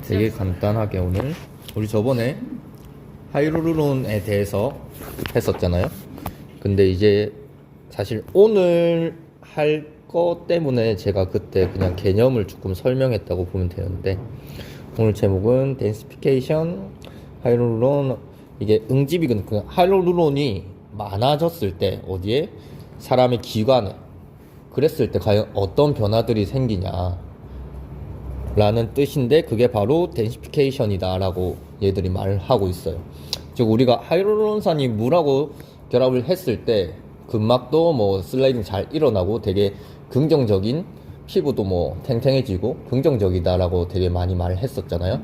되게 간단하게 오늘 우리 저번에 하이루론에 대해서 했었잖아요. 근데 이제 사실 오늘 할 거 때문에 제가 그때 그냥 개념을 조금 설명했다고 보면 되는데, 오늘 제목은 덴시피케이션 하이루론, 이게 응집이거든요. 그 하이루론이 많아졌을 때 어디에? 사람의 기관에. 그랬을 때 과연 어떤 변화들이 생기냐 라는 뜻인데, 그게 바로 덴시피케이션이다 라고 얘들이 말을 하고 있어요. 즉 우리가 하이루론산이 물하고 결합을 했을 때 근막도 뭐 슬라이딩 잘 일어나고 되게 긍정적인, 피부도 뭐 탱탱해지고 긍정적이다 라고 되게 많이 말을 했었잖아요.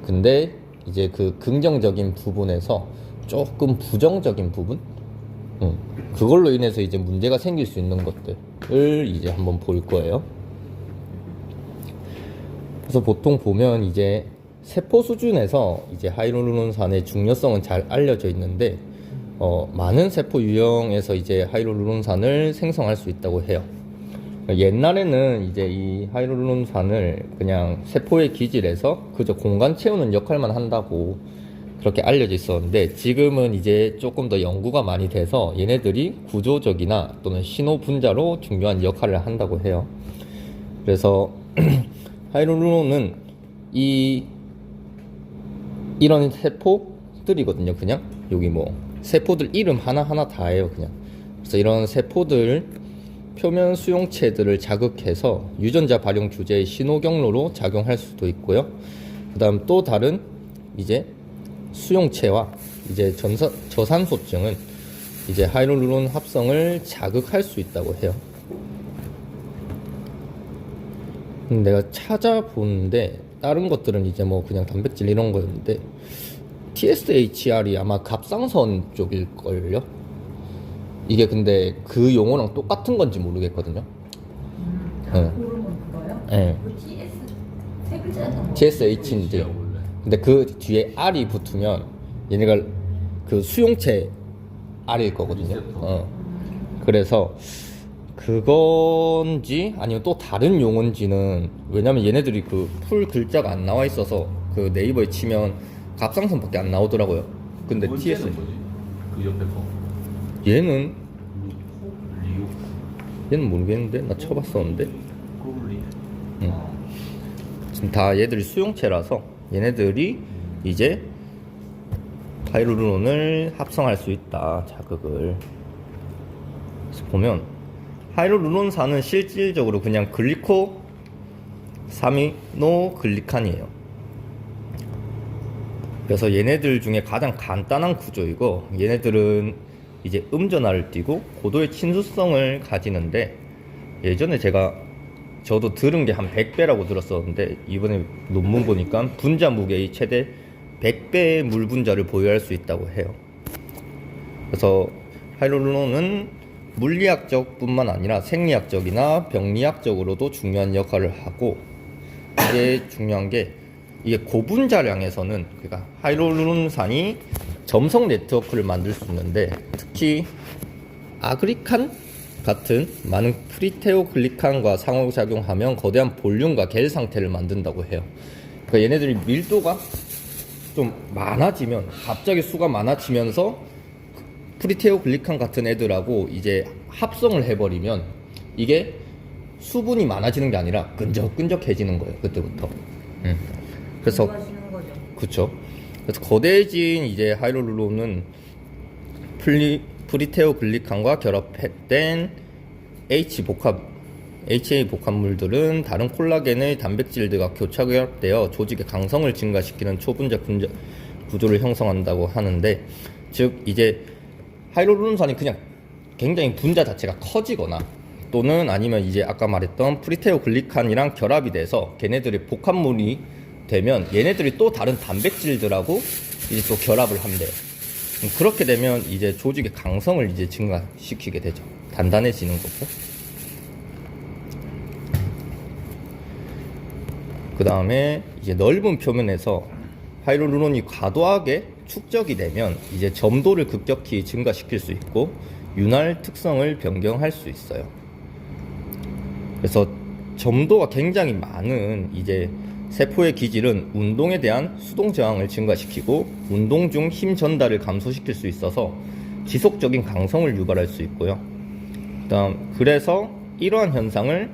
근데 이제 그 긍정적인 부분에서 조금 부정적인 부분, 그걸로 인해서 이제 문제가 생길 수 있는 것들을 이제 한번 볼 거예요. 그래서 보통 보면 이제 세포 수준에서 이제 하이루론산의 중요성은 잘 알려져 있는데, 많은 세포 유형에서 이제 하이루론산을 생성할 수 있다고 해요. 옛날에는 이제 이 하이루론산을 그냥 세포의 기질에서 그저 공간 채우는 역할만 한다고 그렇게 알려져 있었는데, 지금은 이제 조금 더 연구가 많이 돼서 얘네들이 구조적이나 또는 신호 분자로 중요한 역할을 한다고 해요. 그래서 하이루론은 이런 세포들이거든요. 그냥 여기 뭐 세포들 이름 하나하나 다 해요, 그냥. 그래서 이런 세포들 표면 수용체들을 자극해서 유전자 발용 주제의 신호 경로로 작용할 수도 있고요. 그 다음 또 다른 이제 수용체와 이제 저산소증은 이제 하이루론 합성을 자극할 수 있다고 해요. 내가 찾아보는데 다른 것들은 이제 뭐 그냥 단백질 이런 거였는데, TSHR이 아마 갑상선 쪽일걸요? 이게 근데 그 용어랑 똑같은 건지 모르겠거든요. 호르몬 그거요? 네. TS 세 글자는 TSH인데, 근데 그 뒤에 R이 붙으면 얘네가 그 수용체 R일 거거든요. 그래서 그건지 아니면 또 다른 용어인지는, 왜냐면 얘네들이 그 풀 글자가 안 나와 있어서 그 네이버에 치면 갑상선밖에 안 나오더라고요. 근데 TS 그 옆에 거 얘는 리오 얘는 모르겠는데, 나 쳐봤었는데. 콜리. 지금 다 얘들이 수용체라서 얘네들이 이제 하이루론을 합성할 수 있다, 자극을. 그래서 보면 하이루론산은 실질적으로 그냥 글리코사미노글리칸이에요. 그래서 얘네들 중에 가장 간단한 구조이고, 얘네들은 이제 음전하를 띠고 고도의 친수성을 가지는데, 예전에 저도 들은 게 한 100배라고 들었었는데, 이번에 논문 보니까 분자 무게의 최대 100배의 물 분자를 보유할 수 있다고 해요. 그래서 하이루론은 물리학적 뿐만 아니라 생리학적이나 병리학적으로도 중요한 역할을 하고, 이게 중요한 게, 이게 고분자량에서는, 그러니까 하이루론산이 점성 네트워크를 만들 수 있는데, 특히 아그리칸 같은 많은 프리테오글리칸과 상호작용하면 거대한 볼륨과 겔 상태를 만든다고 해요. 그러니까 얘네들이 밀도가 좀 많아지면, 갑자기 수가 많아지면서 프리테오글리칸 같은 애들하고 이제 합성을 해버리면 이게 수분이 많아지는 게 아니라 끈적끈적해지는 거예요, 그때부터. 그래서 그쵸. 그래서 거대해진 이제 하이루론은 프리테오글리칸과 결합된 HA 복합물들은 다른 콜라겐의 단백질들과 교차결합되어 조직의 강성을 증가시키는 초분자 구조를 형성한다고 하는데, 즉 이제 하이루론산이 그냥 굉장히 분자 자체가 커지거나, 또는 아니면 이제 아까 말했던 프리테오글리칸이랑 결합이 돼서 걔네들의 복합물이 되면 얘네들이 또 다른 단백질들하고 이제 또 결합을 한대요. 그렇게 되면 이제 조직의 강성을 이제 증가시키게 되죠. 단단해지는 거고. 그 다음에 이제 넓은 표면에서 하이루론이 과도하게 축적이 되면 이제 점도를 급격히 증가시킬 수 있고 윤활 특성을 변경할 수 있어요. 그래서 점도가 굉장히 많은 이제 세포의 기질은 운동에 대한 수동 저항을 증가시키고 운동 중 힘 전달을 감소시킬 수 있어서 지속적인 강성을 유발할 수 있고요. 그래서 이러한 현상을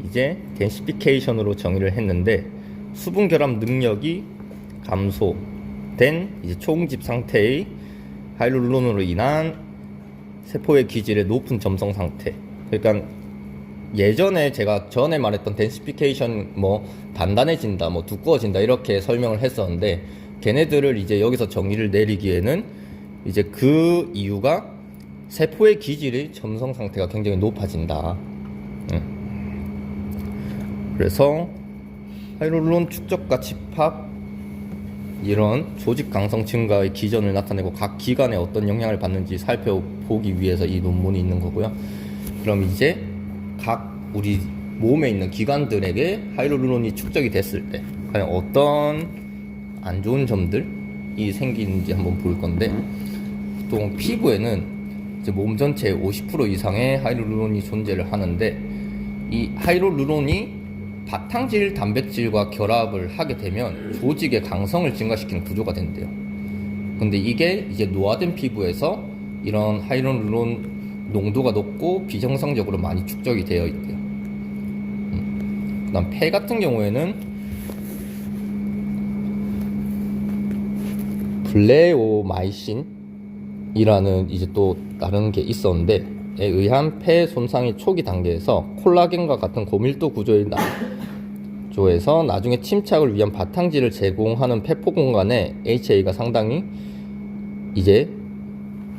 이제 덴시피케이션으로 정의를 했는데, 수분 결합 능력이 감소된 이제 초응집 상태의 하이룰론으로 인한 세포의 기질의 높은 점성 상태. 그러니까 예전에 제가 전에 말했던 덴시피케이션 뭐 단단해진다, 뭐 두꺼워진다 이렇게 설명을 했었는데, 걔네들을 이제 여기서 정의를 내리기에는 이제 그 이유가 세포의 기질의 점성 상태가 굉장히 높아진다. 그래서 하이룰론 축적과 집합 이런 조직 강성 증가의 기전을 나타내고 각 기관에 어떤 영향을 받는지 살펴보기 위해서 이 논문이 있는 거고요. 그럼 이제 각 우리 몸에 있는 기관들에게 하이룰론이 축적이 됐을 때 과연 어떤 안 좋은 점들이 생기는지 한번 볼 건데, 보통 피부에는 이제 몸 전체의 50% 이상의 하이룰론이 존재를 하는데, 이 하이룰론이 바탕질 단백질과 결합을 하게 되면 조직의 강성을 증가시키는 구조가 된대요. 근데 이게 이제 노화된 피부에서 이런 하이룰론 농도가 높고 비정상적으로 많이 축적이 되어 있대요. 그다음 폐 같은 경우에는 블레오마이신이라는 이제 또 다른 게 있었는데, 에 의한 폐 손상의 초기 단계에서 콜라겐과 같은 고밀도 구조의 조에서 나중에 침착을 위한 바탕질을 제공하는 폐포 공간에 HA가 상당히 이제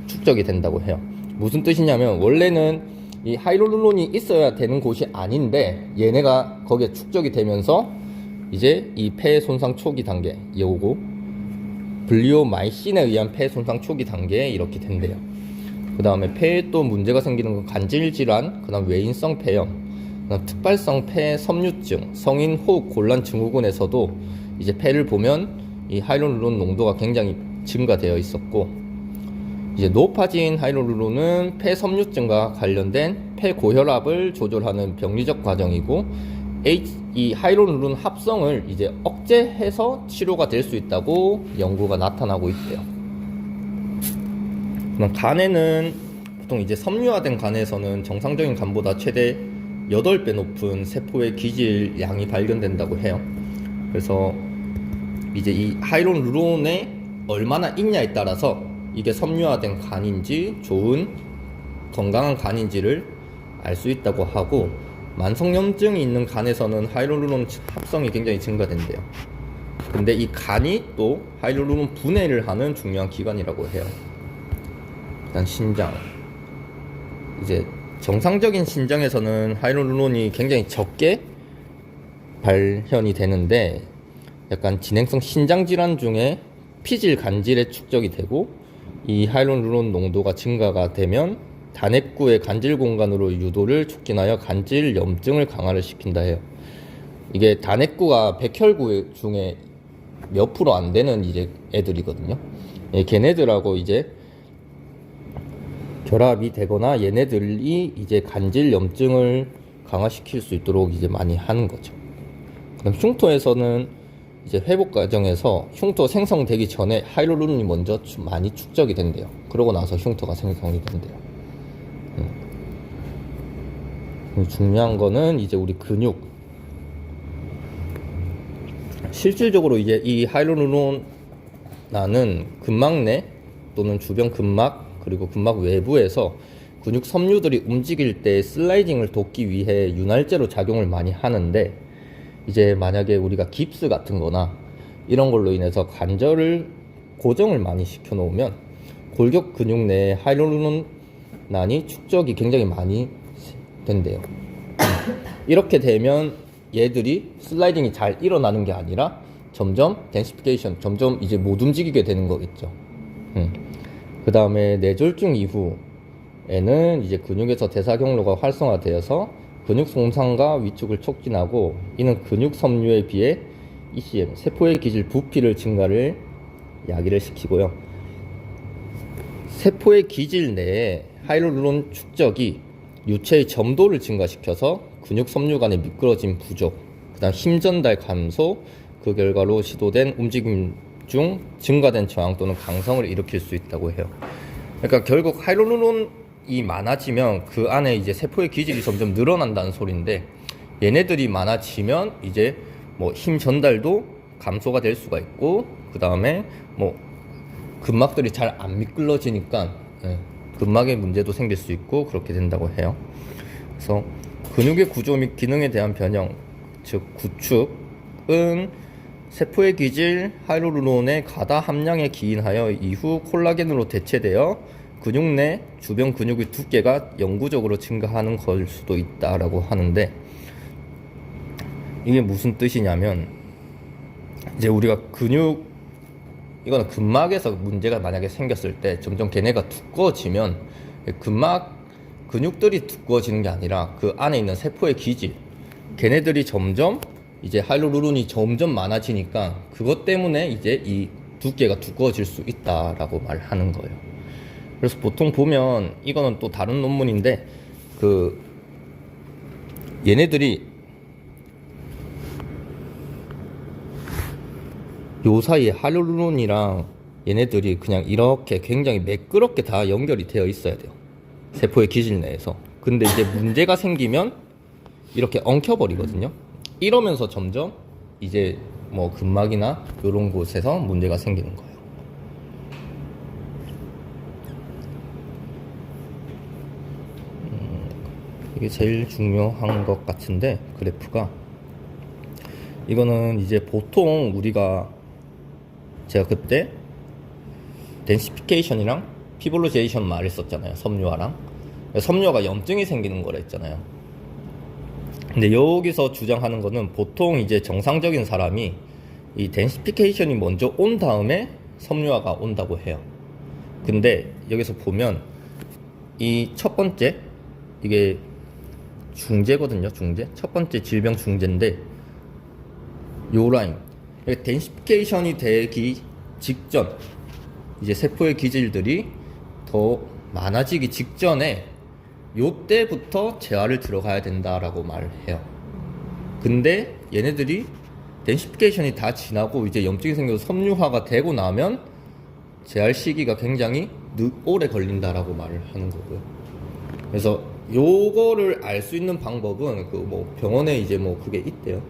축적이 된다고 해요. 무슨 뜻이냐면, 원래는 이 하이룰론이 있어야 되는 곳이 아닌데 얘네가 거기에 축적이 되면서 이제 이 폐 손상 초기 단계, 요거 블리오마이신에 의한 폐 손상 초기 단계에 이렇게 된대요. 그 다음에 폐에 또 문제가 생기는 건 간질 질환, 그 다음 외인성 폐염, 그다음 특발성 폐 섬유증, 성인 호흡 곤란 증후군에서도 이제 폐를 보면 이 하이룰론 농도가 굉장히 증가되어 있었고, 이제 높아진 하이룰론은 폐 섬유증과 관련된 폐 고혈압을 조절하는 병리적 과정이고, 이 하이룰론 합성을 이제 억제해서 치료가 될 수 있다고 연구가 나타나고 있대요. 그럼 간에는 보통 이제 섬유화된 간에서는 정상적인 간보다 최대 8배 높은 세포의 기질 양이 발견된다고 해요. 그래서 이제 이 하이룰론에 얼마나 있냐에 따라서 이게 섬유화된 간인지 좋은 건강한 간인지를 알 수 있다고 하고, 만성염증이 있는 간에서는 하이룰론 합성이 굉장히 증가된대요. 근데 이 간이 또 하이룰론 분해를 하는 중요한 기관이라고 해요. 일단 신장, 이제 정상적인 신장에서는 하이룰론이 굉장히 적게 발현이 되는데, 약간 진행성 신장 질환 중에 피질 간질에 축적이 되고, 이 하이룰론 농도가 증가가 되면 단핵구의 간질 공간으로 유도를 촉진하여 간질 염증을 강화를 시킨다 해요. 이게 단핵구가 백혈구 중에 몇 프로 안 되는 이제 애들이거든요. 걔네들하고 이제 결합이 되거나 얘네들이 이제 간질 염증을 강화시킬 수 있도록 이제 많이 하는 거죠. 그럼 흉터에서는 이제 회복 과정에서 흉터 생성되기 전에 하이룰론이 먼저 많이 축적이 된대요. 그러고 나서 흉터가 생성이 된대요. 중요한 거는 이제 우리 근육, 실질적으로 이제 이 하이룰론나는 근막 내 또는 주변 근막 그리고 근막 외부에서 근육 섬유들이 움직일 때 슬라이딩을 돕기 위해 윤활제로 작용을 많이 하는데, 이제 만약에 우리가 깁스 같은 거나 이런 걸로 인해서 관절을 고정을 많이 시켜 놓으면 골격 근육 내에 하이룰론난이 축적이 굉장히 많이 된대요. 이렇게 되면 얘들이 슬라이딩이 잘 일어나는 게 아니라 점점 덴시피케이션, 점점 이제 못 움직이게 되는 거겠죠. 그 다음에 뇌졸중 이후에는 이제 근육에서 대사 경로가 활성화되어서 근육 손상과 위축을 촉진하고, 이는 근육 섬유에 비해 ECM, 세포의 기질 부피를 증가를 야기를 시키고요. 세포의 기질 내에 하이룰론 축적이 유체의 점도를 증가시켜서 근육 섬유 간의 미끄러짐 부족, 그다음 힘 전달 감소, 그 결과로 시도된 움직임 중 증가된 저항 또는 강성을 일으킬 수 있다고 해요. 그러니까 결국 하이로루론이 많아지면 그 안에 이제 세포의 기질이 점점 늘어난다는 소리인데, 얘네들이 많아지면 이제 뭐 힘 전달도 감소가 될 수가 있고, 그 다음에 뭐 근막들이 잘 안 미끌러지니까 근막의 문제도 생길 수 있고 그렇게 된다고 해요. 그래서 근육의 구조 및 기능에 대한 변형, 즉 구축은 세포의 기질 하이로루론의 가다 함량에 기인하여 이후 콜라겐으로 대체되어 근육 내 주변 근육의 두께가 영구적으로 증가하는 걸 수도 있다라고 하는데, 이게 무슨 뜻이냐면, 이제 우리가 이거는 근막에서 문제가 만약에 생겼을 때 점점 걔네가 두꺼워지면 근육들이 두꺼워지는 게 아니라 그 안에 있는 세포의 기질, 걔네들이 점점 이제 하이로루론이 점점 많아지니까 그것 때문에 이제 이 두께가 두꺼워질 수 있다라고 말하는 거예요. 그래서 보통 보면, 이거는 또 다른 논문인데, 얘네들이 요 사이에 하이로루론이랑 얘네들이 그냥 이렇게 굉장히 매끄럽게 다 연결이 되어 있어야 돼요, 세포의 기질 내에서. 근데 이제 문제가 생기면 이렇게 엉켜버리거든요. 이러면서 점점 이제 뭐 근막이나 이런 곳에서 문제가 생기는 거예요. 이게 제일 중요한 것 같은데, 그래프가 이거는 이제 보통 우리가, 제가 그때 덴시피케이션이랑 피볼로제이션 말했었잖아요, 섬유화랑. 섬유화가 염증이 생기는 거라 했잖아요. 근데 여기서 주장하는 거는 보통 이제 정상적인 사람이 이 덴시피케이션이 먼저 온 다음에 섬유화가 온다고 해요. 근데 여기서 보면 이 첫 번째, 이게 중재거든요, 중재. 첫 번째 질병 중재인데, 요 라인, 덴시피케이션이 되기 직전, 이제 세포의 기질들이 더 많아지기 직전에 요때부터 재활을 들어가야 된다라고 말해요. 근데 얘네들이 덴시피케이션이 다 지나고 이제 염증이 생겨서 섬유화가 되고 나면 재활 시기가 굉장히 오래 걸린다라고 말을 하는 거고요. 그래서 요거를 알 수 있는 방법은 그 뭐 병원에 이제 뭐 그게 있대요.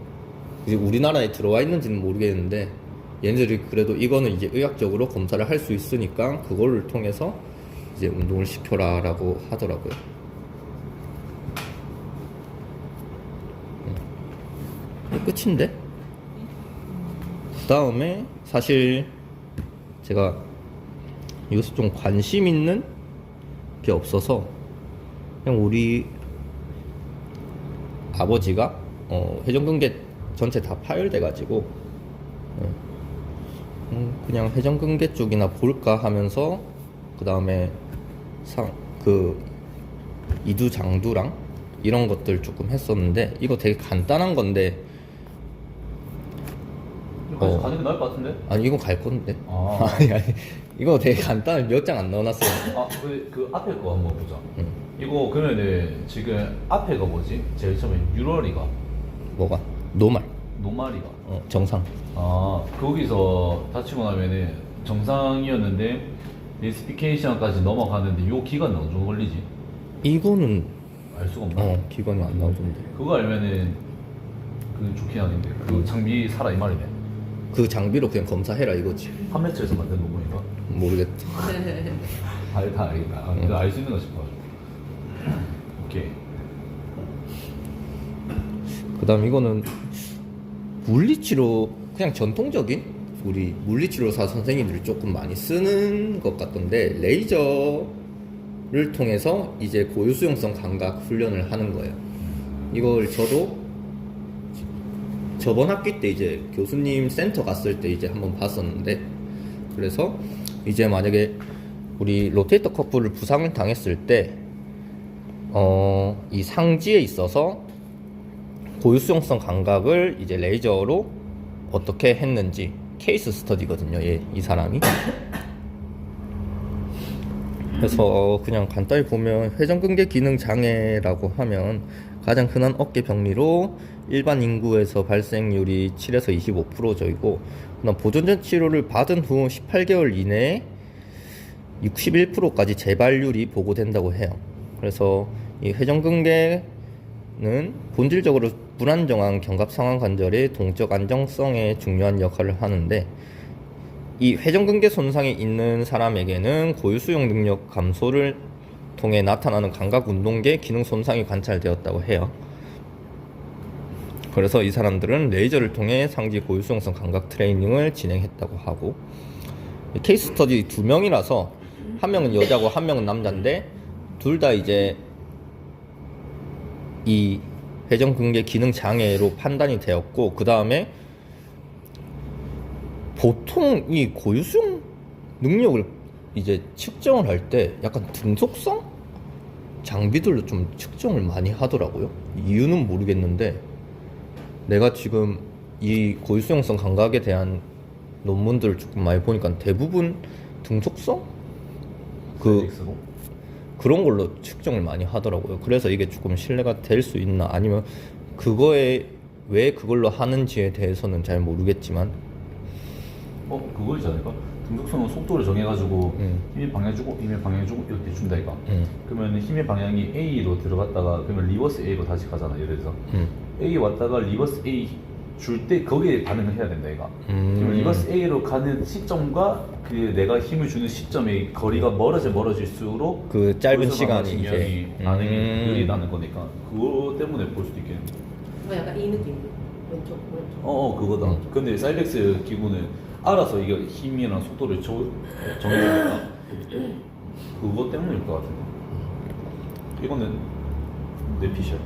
이제 우리나라에 들어와 있는지는 모르겠는데, 얘네들이 그래도 이거는 이제 의학적으로 검사를 할 수 있으니까 그거를 통해서 이제 운동을 시켜라라고 하더라고요. 끝인데? 그 다음에 사실 제가 이것에 좀 관심 있는 게 없어서 그냥 우리 아버지가 회전근개 전체 다 파열돼 가지고 그냥 회전근개 쪽이나 볼까 하면서, 그 다음에 이두장두랑 이런 것들 조금 했었는데, 이거 되게 간단한 건데, 가는 게 나을 것 같은데? 아니 이건 갈 건데. 아. 아니 이거 되게 간단해. 몇 장 안 넣어놨어요. 그 앞에 거 한번 보자. 이거 그러면은 지금 앞에가 뭐지? 제일 처음에 유러리가, 뭐가? 노말. 노마리가. 정상. 거기서 다치고 나면은 정상이었는데 덴시피케이션까지 넘어가는데 요 기간은 어느 정도 걸리지? 이거는 알 수가 없나? 기관이 안 나오던데. 그거 알면은 좋긴 하겠는데 그 장비 살아 이 말이네. 그 장비로 그냥 검사해라 이거지. 판매처에서 만든 논문인가? 모르겠다. 다 알겠다. 이거 알 수 있는 거 싶어. 오케이. 그 다음 이거는 물리치료, 그냥 전통적인 우리 물리치료사 선생님들이 조금 많이 쓰는 것 같던데, 레이저를 통해서 이제 고유수용성 감각 훈련을 하는 거예요. 이걸 저도 저번 학기 때 이제 교수님 센터 갔을 때 이제 한번 봤었는데, 그래서 이제 만약에 우리 로테이터 커플을 부상을 당했을 때 이 상지에 있어서 고유수용성 감각을 이제 레이저로 어떻게 했는지 케이스 스터디거든요, 이 사람이. 그래서 그냥 간단히 보면 회전근개 기능 장애라고 하면 가장 흔한 어깨 병리로 일반 인구에서 발생률이 7에서 25%죠. 그다음 보존전 치료를 받은 후 18개월 이내에 61%까지 재발률이 보고된다고 해요. 그래서 이 회전근개는 본질적으로 불안정한 견갑 상완 관절의 동적 안정성에 중요한 역할을 하는데, 이 회전근개 손상이 있는 사람에게는 고유수용 능력 감소를 통해 나타나는 감각 운동계 기능 손상이 관찰되었다고 해요. 그래서 이 사람들은 레이저를 통해 상지 고유수용성 감각 트레이닝을 진행했다고 하고, 케이스 스터디 2명이라서 한 명은 여자고 한 명은 남자인데 둘 다 이제 이 회전근개 기능 장애로 판단이 되었고, 그 다음에 보통 이 고유수용 능력을 이제 측정을 할 때 약간 등속성 장비들로 좀 측정을 많이 하더라고요. 이유는 모르겠는데 내가 지금 이 고유수용성 감각에 대한 논문들을 조금 많이 보니까 대부분 등속성 그런 걸로 측정을 많이 하더라고요. 그래서 이게 조금 신뢰가 될 수 있나, 아니면 그거에 왜 그걸로 하는지에 대해서는 잘 모르겠지만, 그거이지 않을까? 등속성은 속도를 정해가지고 힘의 방해주고 힘의 방해주고 이렇게 준다 이거. 그러면 힘의 방향이 A로 들어갔다가 그러면 리버스 A로 다시 가잖아. 예를 들어서 A 왔다가 리버스 A 줄 때 거기에 반응을 해야 된다 이거. 그러면 리버스 A로 가는 시점과 그 내가 힘을 주는 시점의 거리가 멀어질수록 그 짧은 거기서 시간이 증명이 이제 반응이 느리 나는 거니까 그거 때문에 볼 수도 있겠네. 약간 이 느낌. 왼쪽 오른쪽. 그거다. 근데 사이렉스 기구는 알아서 이게 힘이랑 속도를 정해주니까 그거 때문일 것 같은데. 이거는 내 핏이야.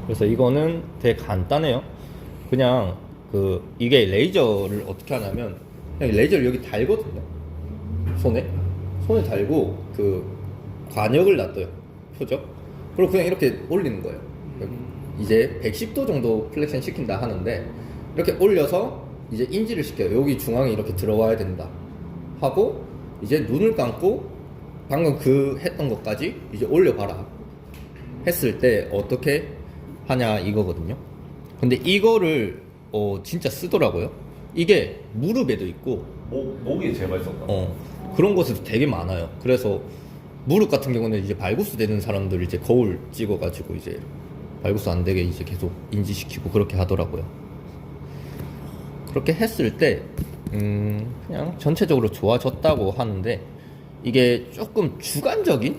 그래서 이거는 되게 간단해요. 그냥 이게 레이저를 어떻게 하냐면 그냥 레이저를 여기 달거든요. 손에 달고 그 관역을 놔둬요. 표적. 그리고 그냥 이렇게 올리는 거예요. 이제 110도 정도 플렉션 시킨다 하는데 이렇게 올려서 이제 인지를 시켜요. 여기 중앙에 이렇게 들어와야 된다 하고, 이제 눈을 감고 방금 했던 것까지 이제 올려봐라 했을 때 어떻게 하냐 이거거든요. 근데 이거를 진짜 쓰더라고요. 이게 무릎에도 있고 목이 제일 많이 썼다. 그런 곳에도 되게 많아요. 그래서 무릎 같은 경우는 이제 발구스 되는 사람들 이제 거울 찍어가지고 이제 발구스 안 되게 이제 계속 인지시키고 그렇게 하더라고요. 그렇게 했을 때 그냥 전체적으로 좋아졌다고 하는데, 이게 조금 주관적인,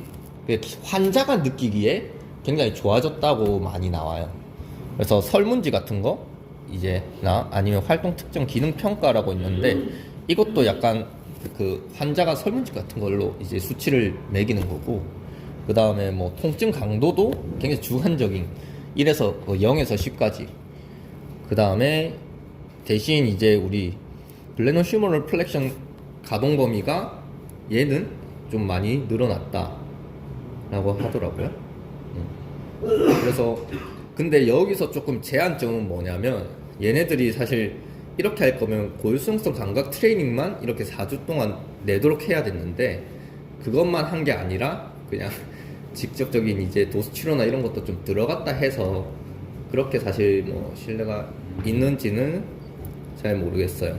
환자가 느끼기에 굉장히 좋아졌다고 많이 나와요. 그래서 설문지 같은 거 이제 아니면 활동 특정 기능 평가라고 있는데, 이것도 약간 그 환자가 설문지 같은 걸로 이제 수치를 매기는 거고, 그 다음에 뭐 통증 강도도 굉장히 주관적인 1에서 0에서 10까지. 그 다음에 대신 이제 우리 글레논 휴머럴 플렉션 가동 범위가 얘는 좀 많이 늘어났다 라고 하더라고요. 그래서 근데 여기서 조금 제한점은 뭐냐면, 얘네들이 사실 이렇게 할 거면 고유수용성 감각 트레이닝만 이렇게 4주 동안 내도록 해야 됐는데, 그것만 한 게 아니라 그냥 직접적인 이제 도수 치료나 이런 것도 좀 들어갔다 해서 그렇게 사실 뭐 신뢰가 있는지는 잘 모르겠어요.